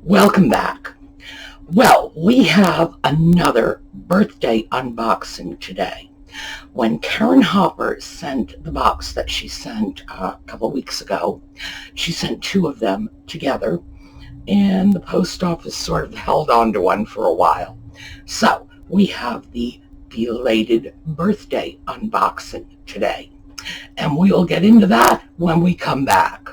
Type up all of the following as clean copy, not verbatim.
Welcome back. Well, we have another birthday unboxing today. When Karen Hopper sent the box that she sent a couple weeks ago, she sent two of them together, and the post office sort of held on to one for a while. So we have the belated birthday unboxing today, and we'll get into that when we come back.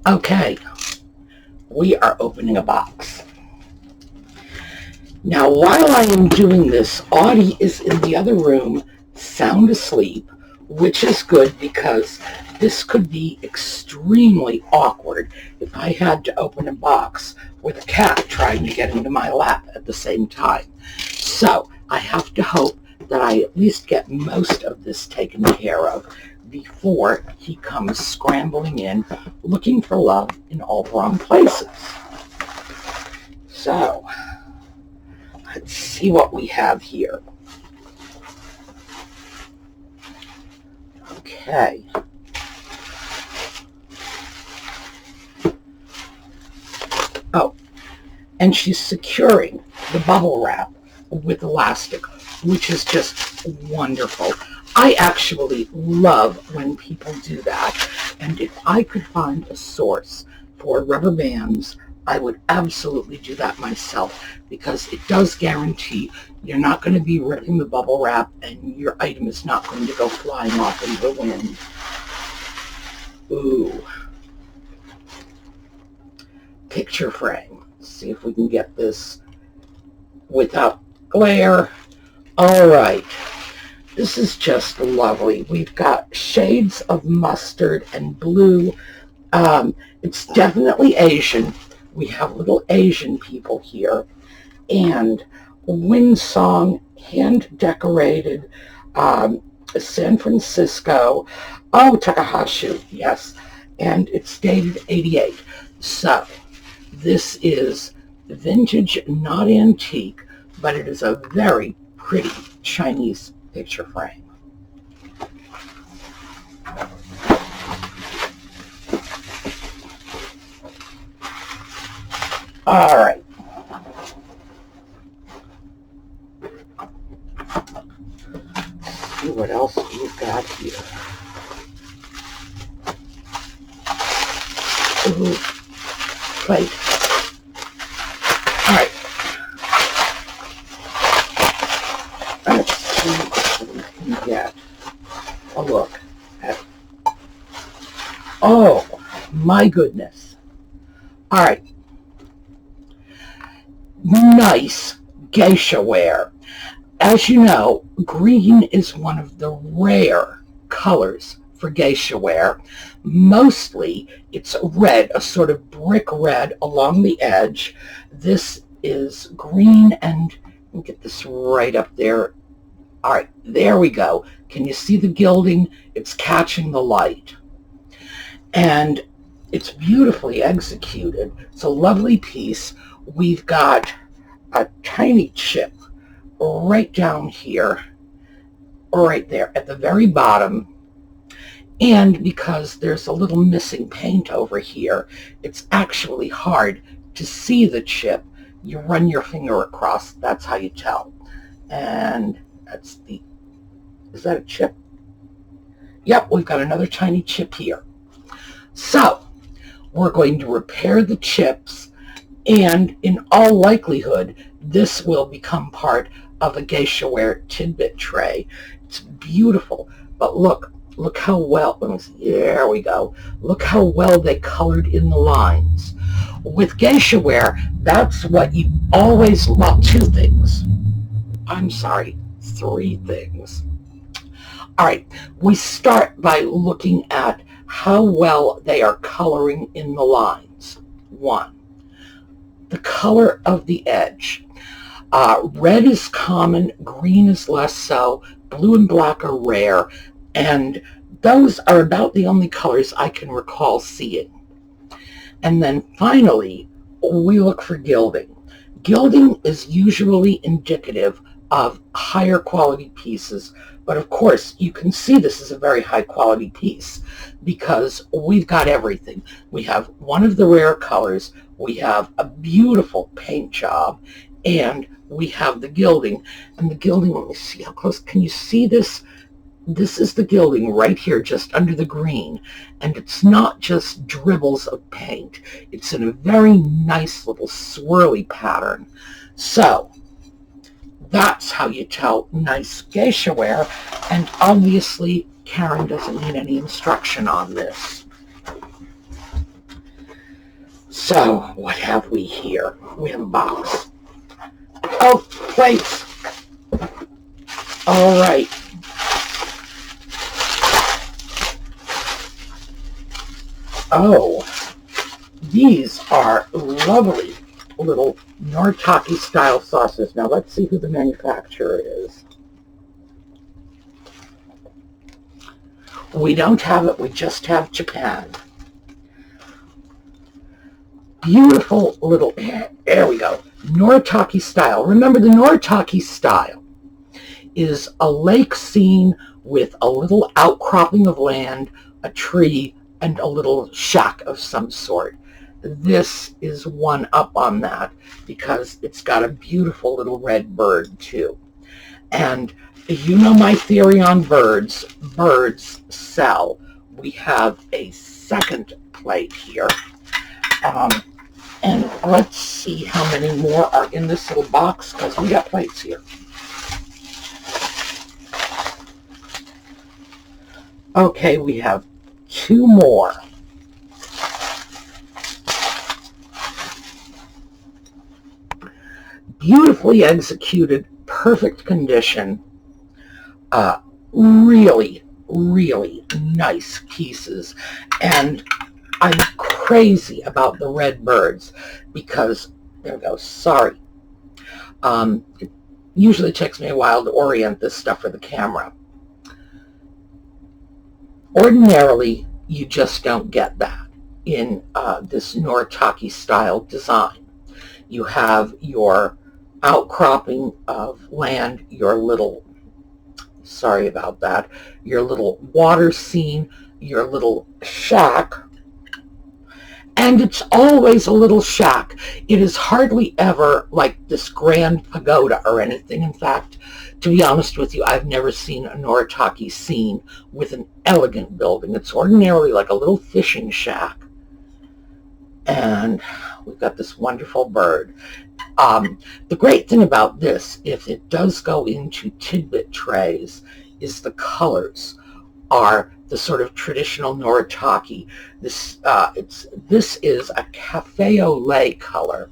Okay, we are opening a box. Now, while I am doing this, Audie is in the other room, sound asleep, which is good because this could be extremely awkward if I had to open a box with a cat trying to get into my lap at the same time. So I have to hope that I at least get most of this taken care of before he comes scrambling in, looking for love in all the wrong places. So, let's see what we have here. Okay. Oh, and she's securing the bubble wrap with elastic, which is just wonderful. I actually love when people do that, and if I could find a source for rubber bands, I would absolutely do that myself, because it does guarantee you're not going to be ripping the bubble wrap and your item is not going to go flying off into the wind. Ooh. Picture frame. Let's see if we can get this without glare. All right. This is just lovely. We've got shades of mustard and blue. It's definitely Asian. We have little Asian people here. And Windsong, hand-decorated, San Francisco. Oh, THANKYOUSUE, yes. And it's dated 88. So this is vintage, not antique, but it is a very pretty Chinese picture frame. All right. Let's see what else we've got here. Ooh, plate. All right. Let's see if we can get a look at it. Oh, my goodness. All right. Nice geisha ware. As you know, green is one of the rare colors for geisha ware. Mostly it's red, a sort of brick red along the edge. This is green, and let me get this right up there. All right, there we go. Can you see the gilding? It's catching the light. And it's beautifully executed. It's a lovely piece. We've got a tiny chip right down here, right there at the very bottom. And because there's a little missing paint over here, it's actually hard to see the chip. You run your finger across, that's how you tell. And that's the, is that a chip? Yep, we've got another tiny chip here. So, we're going to repair the chips, and in all likelihood, this will become part of a geisha ware tidbit tray. It's beautiful, but look how well, let me see, there we go. Look how well they colored in the lines. With geisha ware, that's what you always, well, two things. I'm sorry, three things. All right, we start by looking at how well they are coloring in the lines. One, the color of the edge. Red is common, green is less so, blue and black are rare, and those are about the only colors I can recall seeing. And then finally, we look for gilding. Gilding is usually indicative of higher quality pieces, but of course you can see this is a very high quality piece because we've got everything. We have one of the rare colors, we have a beautiful paint job, and we have the gilding. And the gilding, let me see how close, can you see this? This is the gilding right here, just under the green. And it's not just dribbles of paint. It's in a very nice little swirly pattern. So that's how you tell nice geisha ware. And obviously, Karen doesn't need any instruction on this. So what have we here? We have a box. Oh, plates. All right. Oh, these are lovely little Noritake style saucers. Now let's see who the manufacturer is. We don't have it, we just have Japan. Beautiful little, there we go, Noritake style. Remember, the Noritake style is a lake scene with a little outcropping of land, a tree, and a little shack of some sort. This is one up on that because it's got a beautiful little red bird too. And you know my theory on birds. Birds sell. We have a second plate here. And let's see how many more are in this little box because we got plates here. Okay, we have two more. Beautifully executed, perfect condition, really, really nice pieces. And I'm crazy about the red birds because, there we go, sorry. It usually takes me a while to orient this stuff for the camera. Ordinarily, you just don't get that in this Noritake style design. You have your outcropping of land, your little, sorry about that, your little water scene, your little shack, and it's always a little shack. It is hardly ever like this grand pagoda or anything. In fact, to be honest with you, I've never seen a Noritake scene with an elegant building. It's ordinarily like a little fishing shack. And we've got this wonderful bird. The great thing about this, if it does go into Tidbit trays, is the colors are the sort of traditional Noritake. This is a cafe au lait color.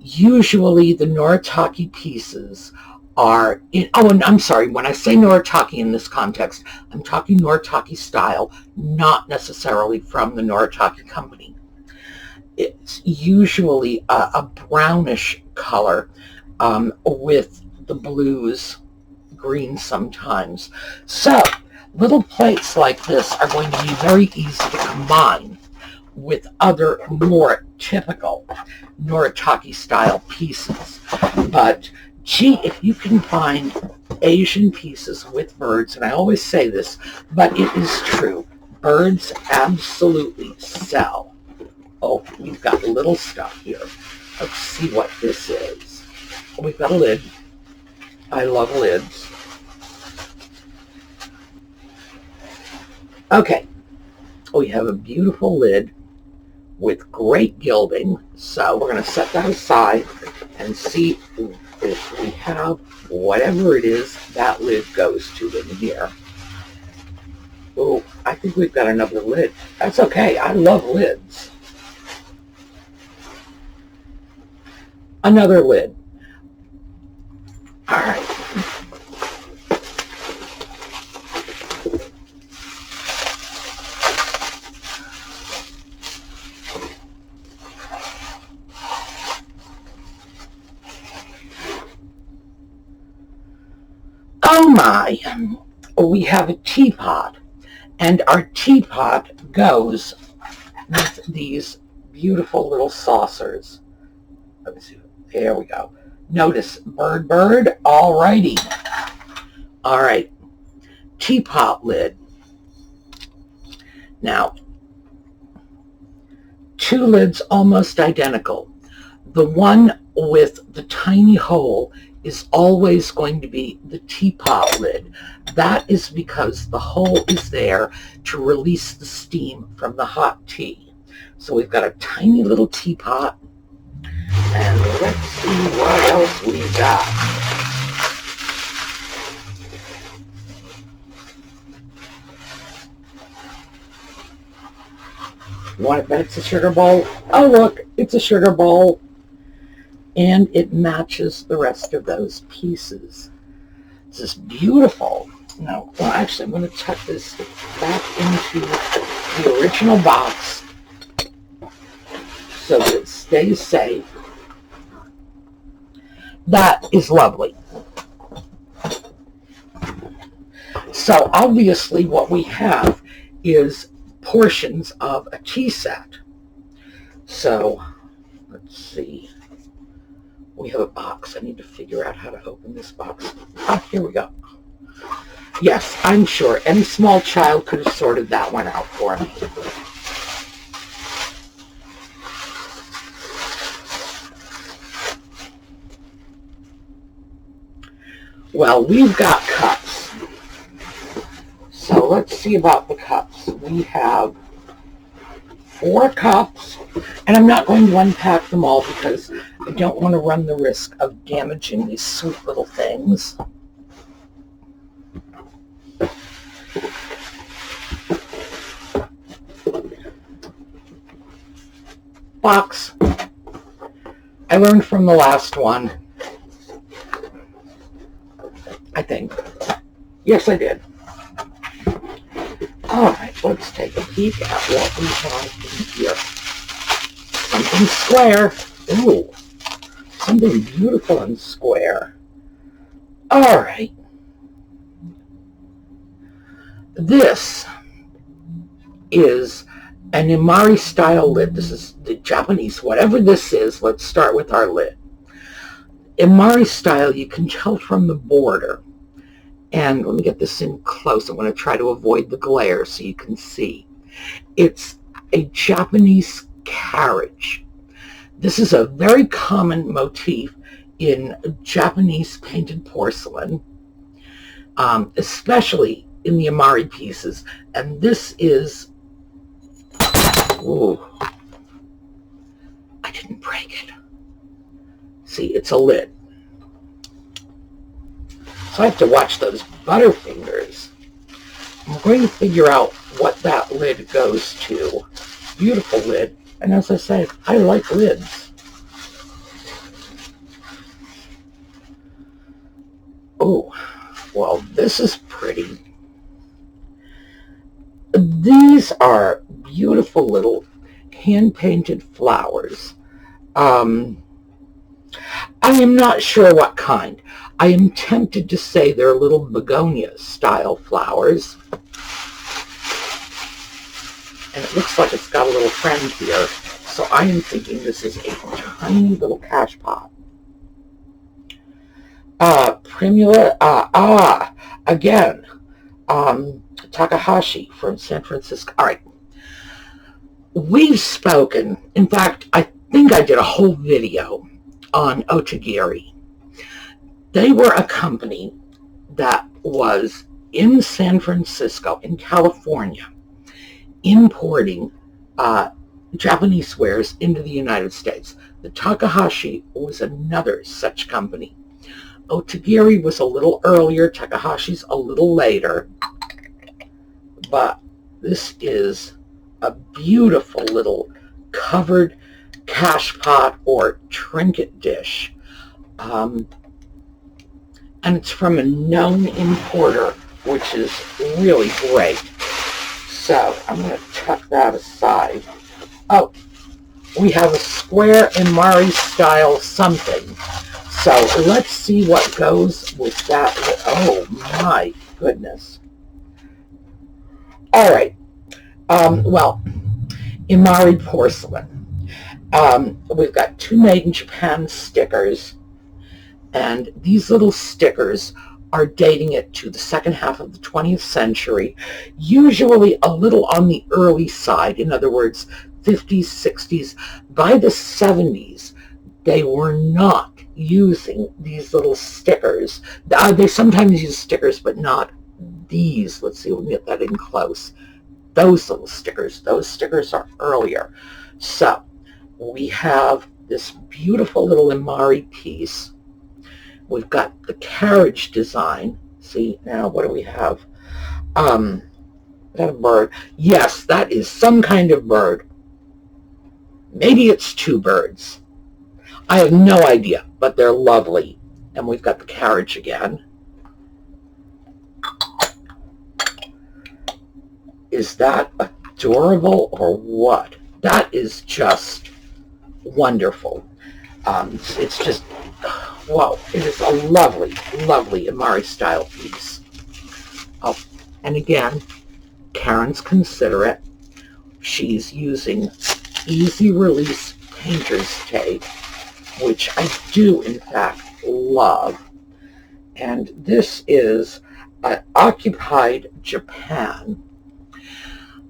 Usually the Noritake pieces are in, oh, and I'm sorry, when I say Noritake in this context, I'm talking Noritake style, not necessarily from the Noritake company. It's usually a brownish color with the blues, green sometimes. So little plates like this are going to be very easy to combine with other more typical Noritake style pieces. But gee, if you can find Asian pieces with birds, and I always say this, but it is true, birds absolutely sell. Oh, we've got little stuff here. Let's see what this is. We've got a lid. I love lids. Okay, we have a beautiful lid with great gilding. So we're going to set that aside and see if we have whatever it is that lid goes to in here. Oh, I think we've got another lid. That's okay. I love lids. Another lid. All right. Oh my, we have a teapot, and our teapot goes with these beautiful little saucers. Let me see. There we go. Notice bird. All righty. All right. Teapot lid. Now, two lids almost identical. The one with the tiny hole is always going to be the teapot lid. That is because the hole is there to release the steam from the hot tea. So we've got a tiny little teapot, and let's see what else we got. You want to bet it's a sugar bowl? Oh, look, it's a sugar bowl. And it matches the rest of those pieces. This is beautiful. Now, well, actually, I'm going to tuck this back into the original box so that it stays safe. That is lovely. So, obviously, what we have is portions of a tea set. So, let's see. We have a box. I need to figure out how to open this box. Ah, here we go. Yes, I'm sure any small child could have sorted that one out for me. Well, we've got cups. So let's see about the cups. We have 4 cups, and I'm not going to unpack them all because I don't want to run the risk of damaging these sweet little things. Box. I learned from the last one. I think. Yes, I did. All right, let's take a peek at what we have in here. Something square. Ooh, something beautiful and square. All right. This is an Imari style lid. This is the Japanese, whatever this is. Let's start with our lid. Imari style, you can tell from the border. And let me get this in close. I'm going to try to avoid the glare so you can see. It's a Japanese carriage. This is a very common motif in Japanese painted porcelain, especially in the Imari pieces. And this is, ooh, I didn't break it. See, it's a lid. So I have to watch those butterfingers. I'm going to figure out what that lid goes to. Beautiful lid. And as I say, I like lids. Oh, well, this is pretty. These are beautiful little hand-painted flowers. I am not sure what kind. I am tempted to say they're little begonia-style flowers. And it looks like it's got a little friend here. So I am thinking this is a tiny little cash pot. Primula, again, Takahashi from San Francisco. All right. We've spoken, in fact, I think I did a whole video on Otagiri. They were a company that was in San Francisco, in California, importing Japanese wares into the United States. The Takahashi was another such company. Otagiri was a little earlier, Takahashi's a little later, but this is a beautiful little covered cash pot or trinket dish. And it's from a known importer, which is really great. So I'm going to tuck that aside. Oh, we have a square Imari style something. So let's see what goes with that. Oh my goodness. All right. Well, Imari porcelain. We've got 2 made in Japan stickers, and these little stickers are dating it to the second half of the 20th century, usually a little on the early side, in other words, 50s, 60s. By the 70s, they were not using these little stickers. They sometimes use stickers, but not these. Let's see if we can get that in close. Those little stickers. Those stickers are earlier. So we have this beautiful little Imari piece. We've got the carriage design. See, now what do we have? Is that a bird? Yes, that is some kind of bird. Maybe it's 2 birds. I have no idea, but they're lovely. And we've got the carriage again. Is that adorable or what? That is just wonderful. It's just, whoa, it is a lovely, lovely Imari style piece. Oh, and again, Karen's considerate. She's using easy release painter's tape, which I do in fact love. And this is Occupied Japan.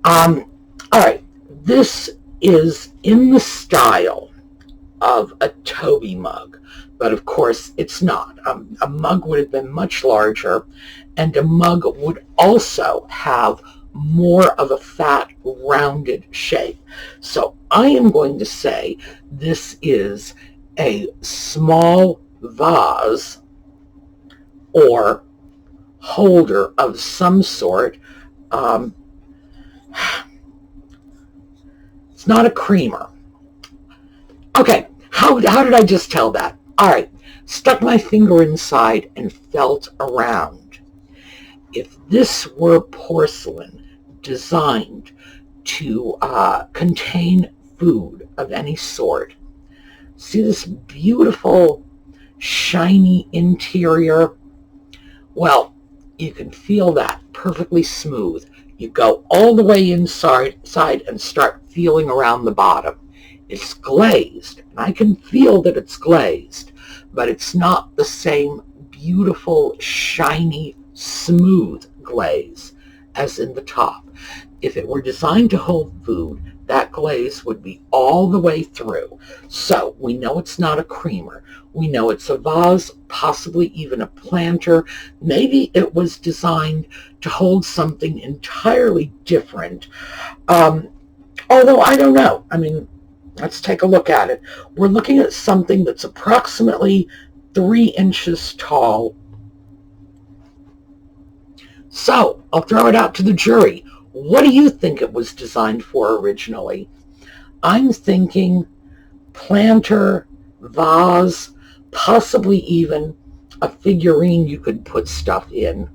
All right, this is in the style of a Toby mug, but of course it's not. A mug would have been much larger, and a mug would also have more of a fat, rounded shape. So I am going to say this is a small vase or holder of some sort. It's not a creamer. Okay, how did I just tell that? All right, stuck my finger inside and felt around. If this were porcelain designed to contain food of any sort, see this beautiful, shiny interior? Well, you can feel that perfectly smooth. You go all the way inside and start feeling around the bottom. It's glazed, and I can feel that it's glazed, but it's not the same beautiful, shiny, smooth glaze as in the top. If it were designed to hold food, that glaze would be all the way through. So we know it's not a creamer. We know it's a vase, possibly even a planter. Maybe it was designed to hold something entirely different. Although I don't know. I mean, let's take a look at it. We're looking at something that's approximately 3 inches tall. So I'll throw it out to the jury. What do you think it was designed for originally? I'm thinking planter, vase, possibly even a figurine you could put stuff in.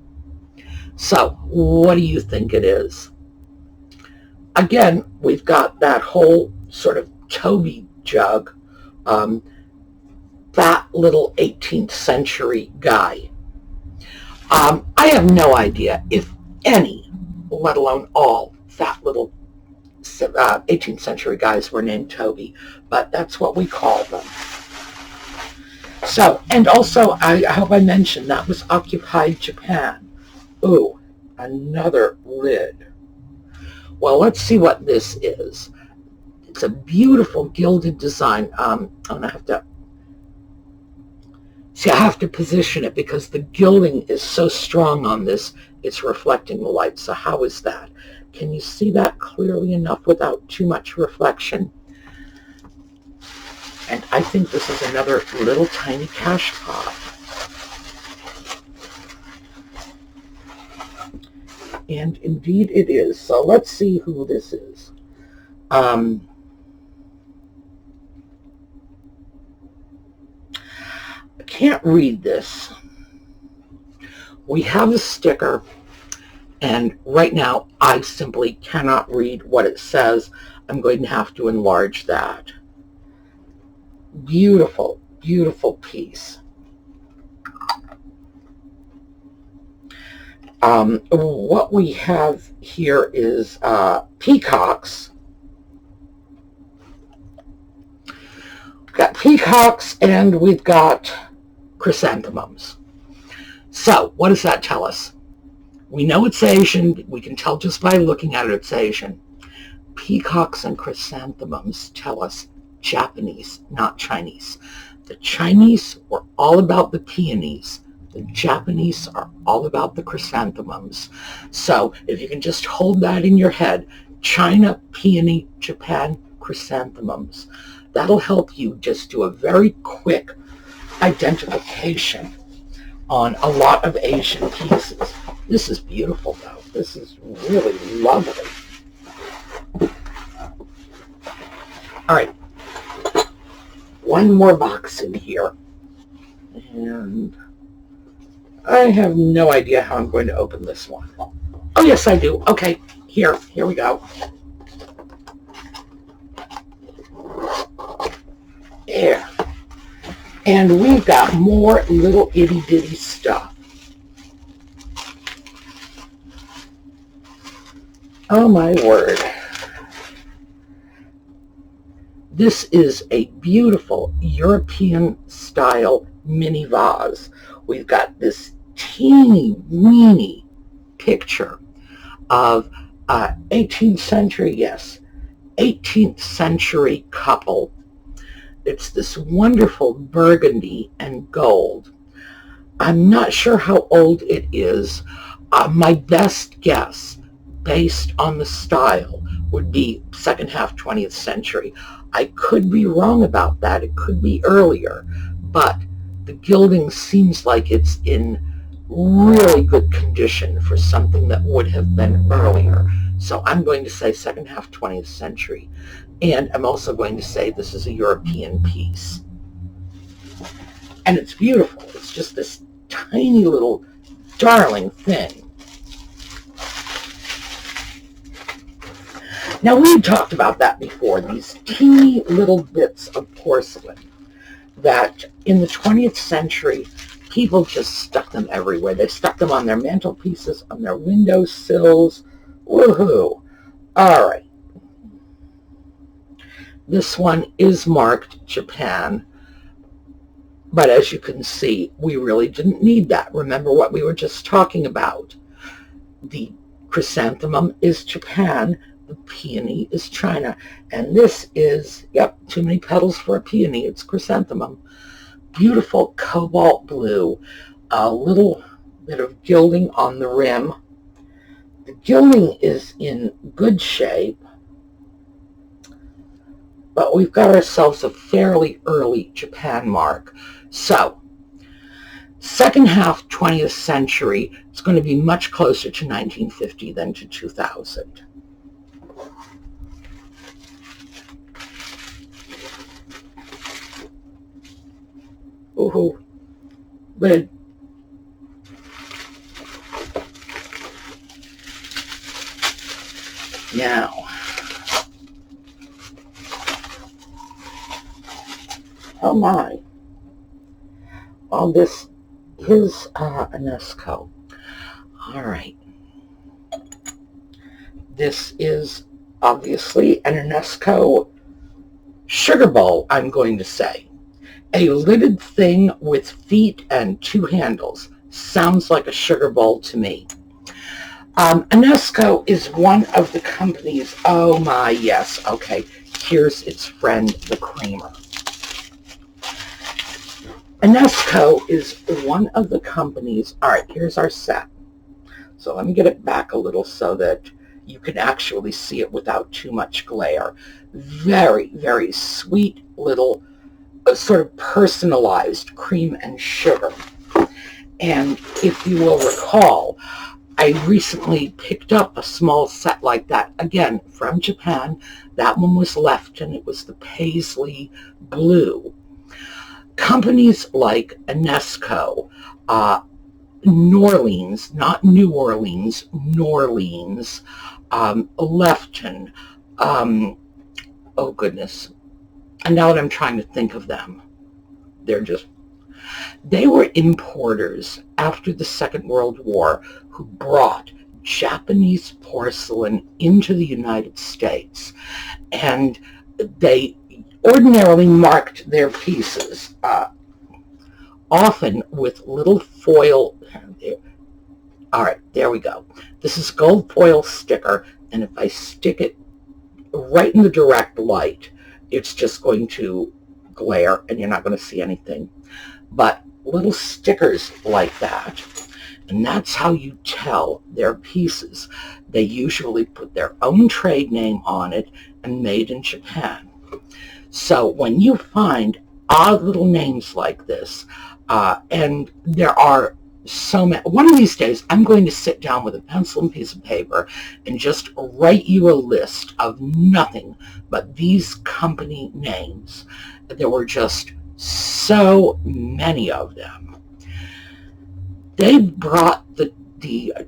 So what do you think it is? Again, we've got that whole sort of Toby jug, that little 18th century guy. I have no idea if any, let alone all, fat little 18th century guys were named Toby, but that's what we call them. So, and also, I hope I mentioned that was Occupied Japan. Ooh, another lid. Well, let's see what this is. It's a beautiful gilded design. I'm going to have to, see, I have to position it because the gilding is so strong on this, it's reflecting the light. So how is that? Can you see that clearly enough without too much reflection? And I think this is another little tiny cash pot. And indeed it is. So let's see who this is. I can't read this. We have a sticker, and right now I simply cannot read what it says. I'm going to have to enlarge that. Beautiful, beautiful piece. What we have here is peacocks. We've got peacocks and we've got chrysanthemums. So what does that tell us? We know it's Asian. We can tell just by looking at it it's Asian. Peacocks and chrysanthemums tell us Japanese, not Chinese. The Chinese were all about the peonies. The Japanese are all about the chrysanthemums. So if you can just hold that in your head, China, peony, Japan, chrysanthemums. That'll help you just do a very quick identification on a lot of Asian pieces. This is beautiful, though. This is really lovely. All right. One more box in here. And I have no idea how I'm going to open this one. Oh, yes, I do. Okay, here we go. There. And we've got more little itty-bitty stuff. Oh, my word. This is a beautiful European-style mini vase. We've got this teeny weeny picture of 18th century, yes, 18th century couple. It's this wonderful burgundy and gold. I'm not sure how old it is. My best guess, based on the style, would be second half 20th century. I could be wrong about that. It could be earlier, but the gilding seems like it's in really good condition for something that would have been earlier. So I'm going to say second half 20th century. And I'm also going to say this is a European piece. And it's beautiful. It's just this tiny little darling thing. Now, we've talked about that before, these teeny little bits of porcelain that in the 20th century, people just stuck them everywhere. They stuck them on their mantelpieces, on their windowsills. Woohoo! All right. This one is marked Japan, but as you can see, we really didn't need that. Remember what we were just talking about. The chrysanthemum is Japan, the peony is China, and this is, yep, too many petals for a peony, it's chrysanthemum. Beautiful cobalt blue, a little bit of gilding on the rim. The gilding is in good shape, but we've got ourselves a fairly early Japan mark. So, second half 20th century, it's going to be much closer to 1950 than to 2000. Ooh, lid. Now, oh my. Well, this is UNESCO. All right. This is obviously an UNESCO sugar bowl, I'm going to say. A lidded thing with feet and two handles. Sounds like a sugar bowl to me. UNESCO is one of the companies, oh my, yes, okay, here's its friend, the creamer. UNESCO is one of the companies, all right, here's our set. So let me get it back a little so that you can actually see it without too much glare. Very, very sweet little sort of personalized cream and sugar. And if you will recall, I recently picked up a small set like that, again, from Japan. That one was left, and it was the paisley blue. Companies like UNESCO, Norleans, not New Orleans, Norleans, Lefton, oh goodness, and now that I'm trying to think of them, they were importers after the Second World War who brought Japanese porcelain into the United States, and they ordinarily marked their pieces, often with little foil. All right, there we go. This is gold foil sticker, and if I stick it right in the direct light, it's just going to glare and you're not going to see anything. But little stickers like that, and that's how you tell their pieces. They usually put their own trade name on it and made in Japan. So when you find odd little names like this, and there are so many, one of these days I'm going to sit down with a pencil and piece of paper and just write you a list of nothing but these company names. There were just so many of them. They brought the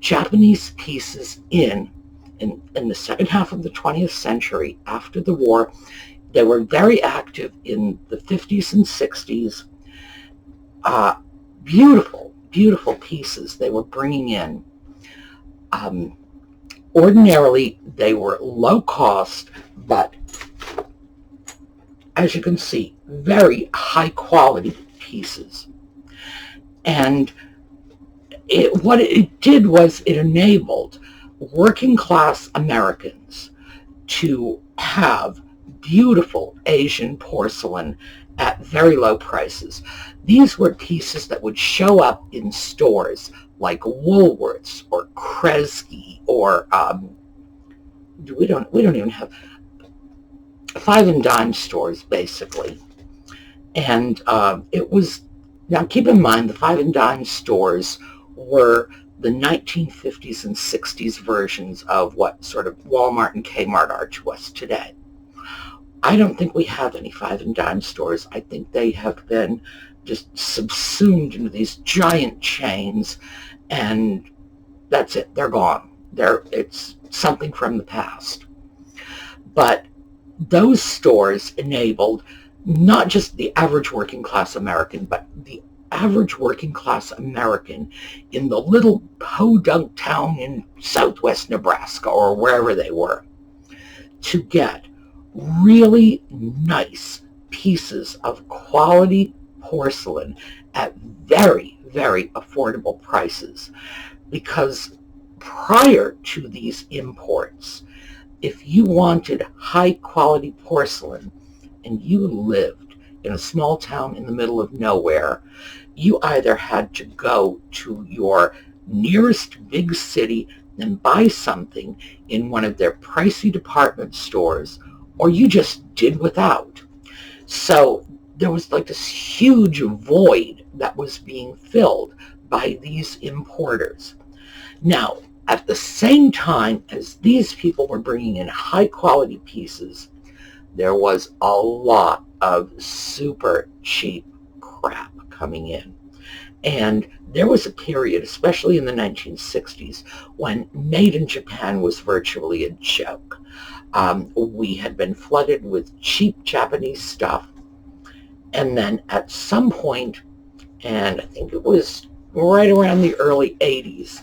Japanese pieces in the second half of the 20th century after the war. They were very active in the 50s and 60s. Beautiful, beautiful pieces they were bringing in. Ordinarily, they were low cost, but as you can see, very high quality pieces. And what it did was it enabled working class Americans to have beautiful Asian porcelain at very low prices. These were pieces that would show up in stores like Woolworths or Kresge or we don't even have five and dime stores, basically. And it was, now keep in mind, the five and dime stores were the 1950s and 60s versions of what sort of Walmart and Kmart are to us today. I don't think we have any five and dime stores. I think they have been just subsumed into these giant chains, and that's it. They're gone. It's something from the past. But those stores enabled not just the average working class American, but the average working class American in the little podunk town in southwest Nebraska or wherever they were to get really nice pieces of quality porcelain at very, very affordable prices. Because prior to these imports, if you wanted high quality porcelain and you lived in a small town in the middle of nowhere, you either had to go to your nearest big city and buy something in one of their pricey department stores, or you just did without. So there was like this huge void that was being filled by these importers. Now, at the same time as these people were bringing in high quality pieces, there was a lot of super cheap crap coming in. And there was a period, especially in the 1960s, when made in Japan was virtually a joke. We had been flooded with cheap Japanese stuff. And then at some point, and I think it was right around the early 80s,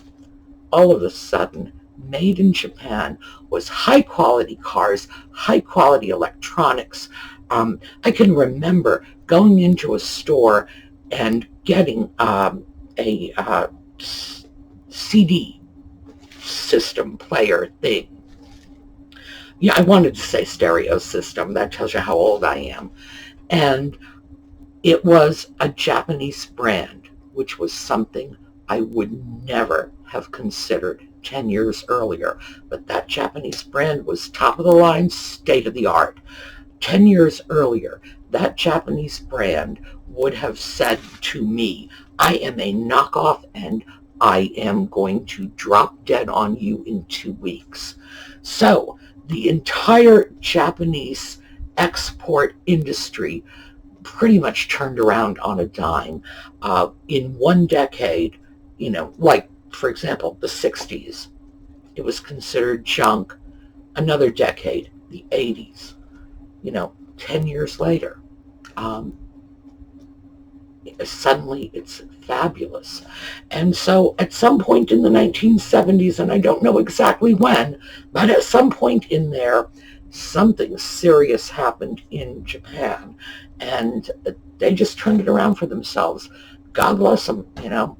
all of a sudden, made in Japan was high quality cars, high quality electronics. I can remember going into a store and getting a CD system player thing. Yeah, I wanted to say stereo system. That tells you how old I am. And it was a Japanese brand, which was something I would never have considered 10 years earlier. But that Japanese brand was top of the line, state of the art. 10 years earlier, that Japanese brand would have said to me, I am a knockoff and I am going to drop dead on you in 2 weeks. So the entire Japanese export industry pretty much turned around on a dime. In one decade, like, for example, the 60s, it was considered junk. Another decade, the 80s, 10 years later, suddenly it's fabulous. And so at some point in the 1970s, and I don't know exactly when, but at some point in there, something serious happened in Japan, and they just turned it around for themselves. God bless them, you know.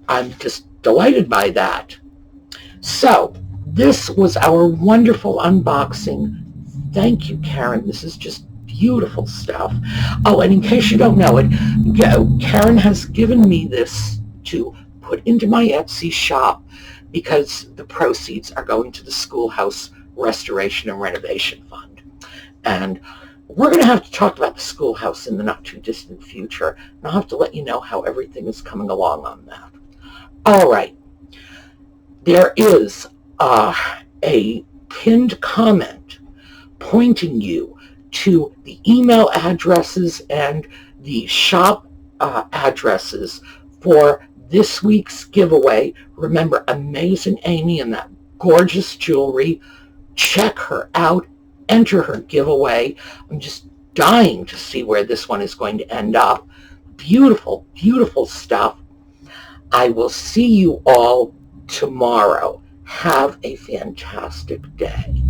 I'm just delighted by that. So this was our wonderful unboxing. Thank you, Karen. This is just beautiful stuff. Oh, and in case you don't know it, Karen has given me this to put into my Etsy shop because the proceeds are going to the Schoolhouse Restoration and Renovation Fund. And we're going to have to talk about the schoolhouse in the not too distant future, and I'll have to let you know how everything is coming along on that. All right. There is a pinned comment pointing you to the email addresses and the shop addresses for this week's giveaway. Remember, Amazing Amy and that gorgeous jewelry. Check her out. Enter her giveaway. I'm just dying to see where this one is going to end up. Beautiful, beautiful stuff. I will see you all tomorrow. Have a fantastic day.